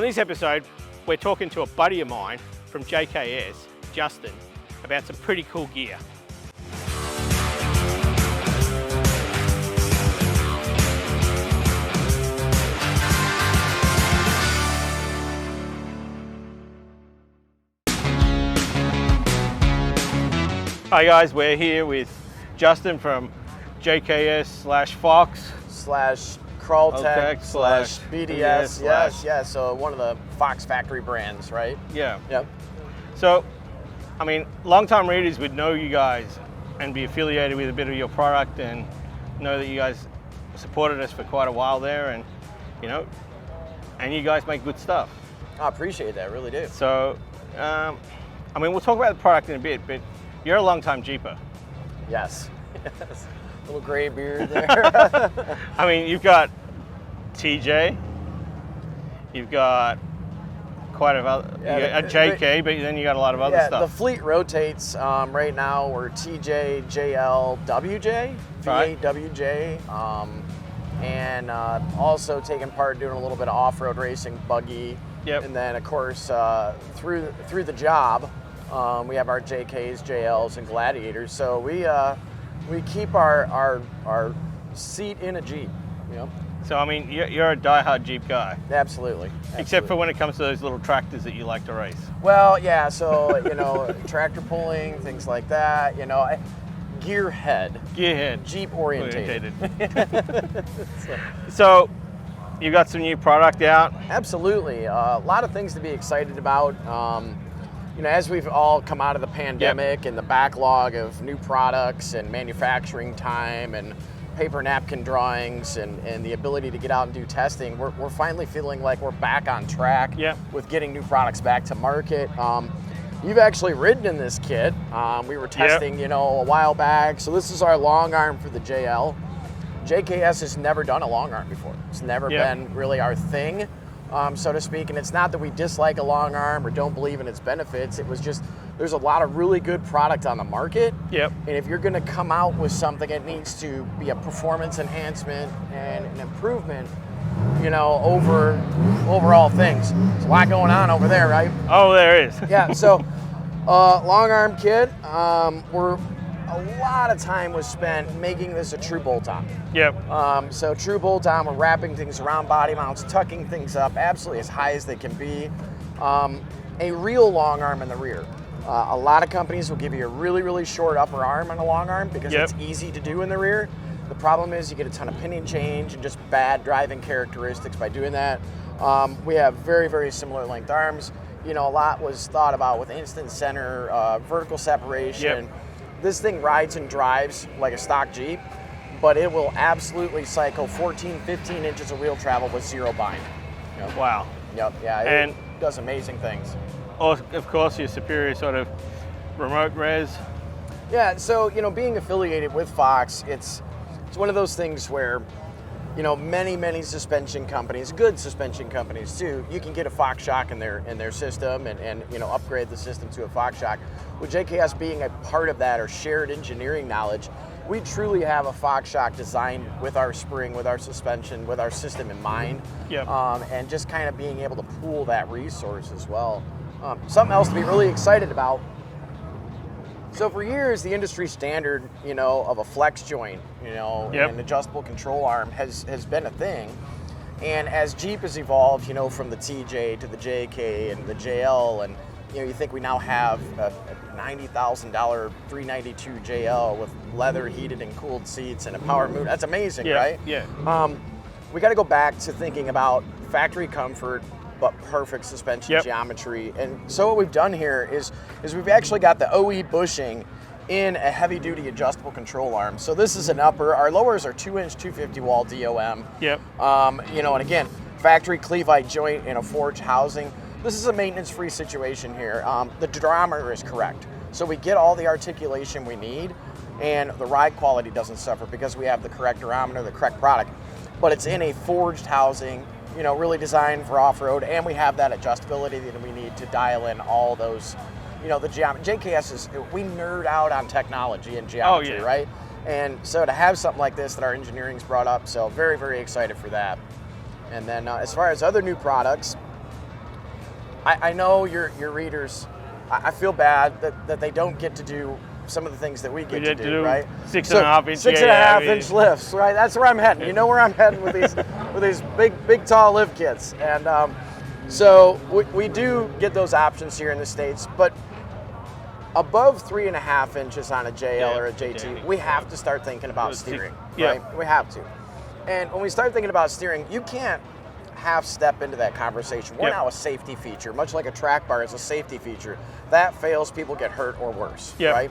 this episode, we're talking to a buddy of mine from JKS, Justin, about some pretty cool gear. Hi guys, we're here with Justin from JKS/Fox Crawltech / BDS. Yes. So one of the Fox factory brands, right? Yeah. Yep. So, I mean, long-time readers would know you guys and be affiliated with a bit of your product and know that you guys supported us for quite a while there, and and you guys make good stuff. I appreciate that, really do. So, I mean, we'll talk about the product in a bit, but you're a long-time Jeeper. Yes. Little gray beard there. I mean, you've got TJ, you've got quite a JK, but then you got a lot of other stuff. The fleet rotates. Right now we're TJ, JL, WJ, V8 WJ, and also taking part doing a little bit of off-road racing, buggy. Yep. And then of course through the job, we have our JKs, JLs, and Gladiators. So we keep our seat in a Jeep, So I mean, you're a die-hard Jeep guy. Absolutely. Except for when it comes to those little tractors that you like to race. Well, yeah. So tractor pulling, things like that. Gearhead. Jeep orientated. So you got some new product out. Absolutely. A lot of things to be excited about. As we've all come out of the pandemic and the backlog of new products and manufacturing time and paper napkin drawings and the ability to get out and do testing, we're finally feeling like we're back on track with getting new products back to market. You've actually ridden in this kit. We were testing, a while back. So this is our long arm for the JL. JKS has never done a long arm before. It's never been really our thing. So to speak, and it's not that we dislike a long arm or don't believe in its benefits. It was just there's a lot of really good product on the market. Yep. And if you're going to come out with something, it needs to be a performance enhancement and an improvement, over overall things. There's a lot going on over there, right? Oh, there is. Yeah. So long arm kit. A lot of time was spent making this a true bolt-on. Yep. So true bolt-on, we're wrapping things around body mounts, tucking things up absolutely as high as they can be. A real long arm in the rear. A lot of companies will give you a really, really short upper arm on a long arm because it's easy to do in the rear. The problem is you get a ton of pinion change and just bad driving characteristics by doing that. We have very, very similar length arms. A lot was thought about with instant center, vertical separation. Yep. This thing rides and drives like a stock Jeep, but it will absolutely cycle 14, 15 inches of wheel travel with zero bind. Wow. Yep. Yeah. And it does amazing things. Of course, your superior sort of remote res. Yeah. So being affiliated with Fox, it's one of those things where many suspension companies, good suspension companies too, you can get a Fox shock in their system and upgrade the system to a Fox shock. With JKS being a part of that or shared engineering knowledge, we truly have a Fox shock designed with our spring, with our suspension, with our system in mind. Yep. And just kind of being able to pool that resource as well. Something else to be really excited about. So for years, the industry standard, of a flex joint, an adjustable control arm has been a thing. And as Jeep has evolved, from the TJ to the JK and the JL, and you think we now have a $90,000 392 JL with leather heated and cooled seats and a power mood. That's amazing, right? Yeah. We got to go back to thinking about factory comfort, but perfect suspension geometry. And so what we've done here is we've actually got the OE bushing in a heavy-duty adjustable control arm. So this is an upper. Our lowers are 2-inch 250 wall DOM. Yep. And again, factory cleveite joint in a forged housing. This is a maintenance-free situation here. The durometer is correct. So we get all the articulation we need, and the ride quality doesn't suffer because we have the correct durometer, the correct product. But it's in a forged housing, really designed for off-road, and we have that adjustability that we need to dial in all those, the geometry. JKS is, we nerd out on technology and geometry, right? And so to have something like this that our engineering's brought up, so very, very excited for that. And then as far as other new products, I know your readers, I feel bad that they don't get to do some of the things that we get to do, right? 6.5 inch. 6.5 inch lifts, right? That's where I'm heading. You know where I'm heading with these big tall lift kits. And so we do get those options here in the States, but above 3.5 inches on a JL or a JT, we have to start thinking about steering, right? We have to. And when we start thinking about steering, you can't half step into that conversation. We're now a safety feature, much like a track bar is a safety feature. That fails, people get hurt or worse, right?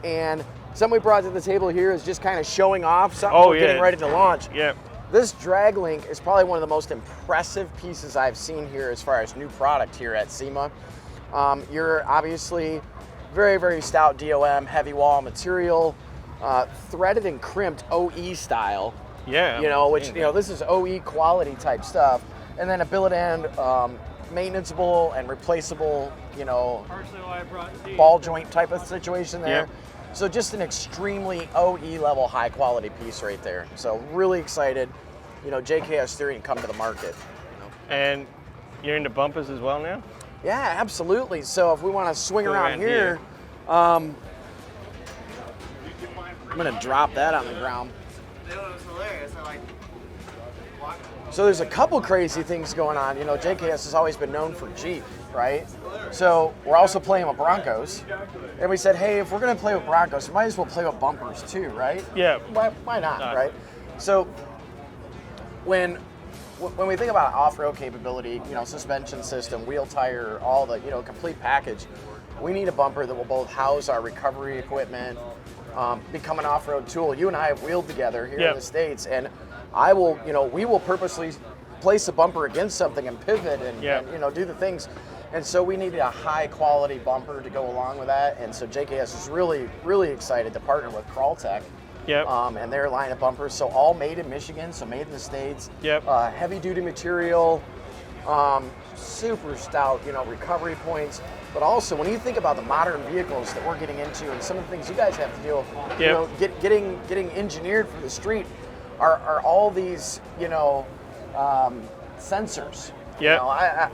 And something we brought to the table here is just kind of showing off something we're getting ready to launch. This drag link is probably one of the most impressive pieces I've seen here as far as new product here at SEMA. You're obviously very, very stout DOM, heavy wall material, threaded and crimped OE style. You know, which, you know, this is OE quality type stuff. And then a billet end, maintenanceable and replaceable, you know, ball joint type of situation there. So just an extremely OE level high quality piece right there. So really excited, you know, JKS steering come to the market. And you're into bumpers as well now? Yeah, absolutely. So if we want to swing around here, I'm gonna drop that on the ground. So there's a couple crazy things going on. You know, JKS has always been known for Jeep, right? So we're also playing with Broncos. And we said, hey, if we're gonna play with Broncos, we might as well play with bumpers too, right? Why not, right? So when we think about off-road capability, you know, suspension system, wheel tire, all the, you know, complete package, we need a bumper that will both house our recovery equipment, become an off-road tool. You and I have wheeled together here in the States, and I will, you know, we will purposely place a bumper against something and pivot and you know, do the things. And so we needed a high quality bumper to go along with that. And so JKS is really, really excited to partner with Crawltech and their line of bumpers. So all made in Michigan, so made in the States. Heavy duty material, super stout, you know, recovery points. But also, when you think about the modern vehicles that we're getting into and some of the things you guys have to do, you know, getting engineered for the street, are all these, you know, sensors. You know,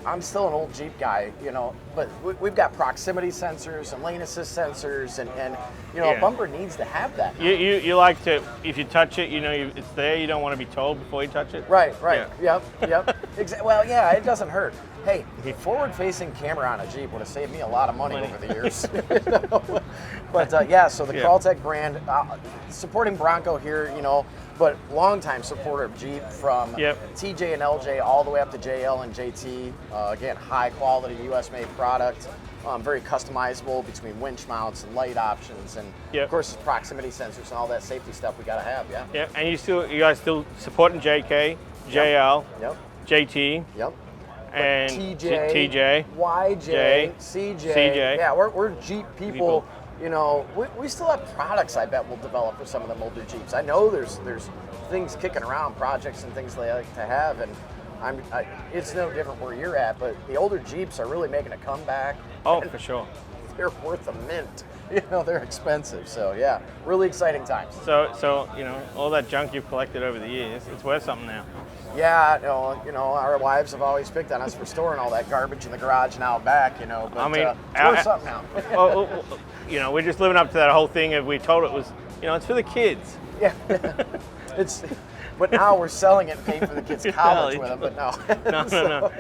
I'm still an old Jeep guy, you know, but we've got proximity sensors and lane assist sensors, and you know, a bumper needs to have that. You like to, if you touch it, you know it's there. You don't want to be told before you touch it. Right. Yep. Well, yeah, it doesn't hurt. Hey, the forward-facing camera on a Jeep would have saved me a lot of money over the years. You know? But yeah, so the Crawltech brand, supporting Bronco here, you know, but longtime supporter of Jeep from TJ and LJ all the way up to JL and JT. Again, high quality US made product, very customizable between winch mounts and light options, and of course proximity sensors and all that safety stuff we gotta have. And you guys still supporting JK, JL, JT, and TJ, YJ, CJ. Yeah, we're Jeep people. You know, we still have products I bet we'll develop for some of them older Jeeps. I know there's things kicking around, projects and things they like to have, and it's no different where you're at, but the older Jeeps are really making a comeback. Oh, for sure. They're worth a mint. You know, they're expensive. So yeah, really exciting times. So you know, all that junk you've collected over the years, it's worth something now. Yeah, you know, our wives have always picked on us for storing all that garbage in the garage and out back, you know, but I mean, it's worth something now. You know, we're just living up to that whole thing of we told it was, you know, it's for the kids. Yeah, but now we're selling it and paying for the kids' college with them, but no. No.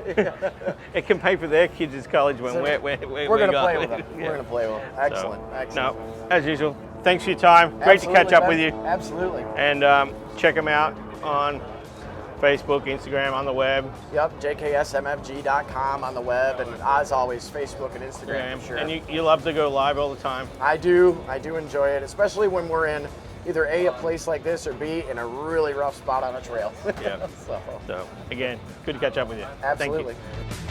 It can pay for their kids' college when we're going to play with them. We're going to play with them. Excellent. No, as usual, thanks for your time. Great to catch up with you. Absolutely. And check them out on Facebook, Instagram, on the web. Yep, jksmfg.com on the web, and as always, Facebook and Instagram for sure. And you love to go live all the time. I do enjoy it, especially when we're in either a place like this or B, in a really rough spot on a trail. So again, good to catch up with you. Absolutely. Thank you.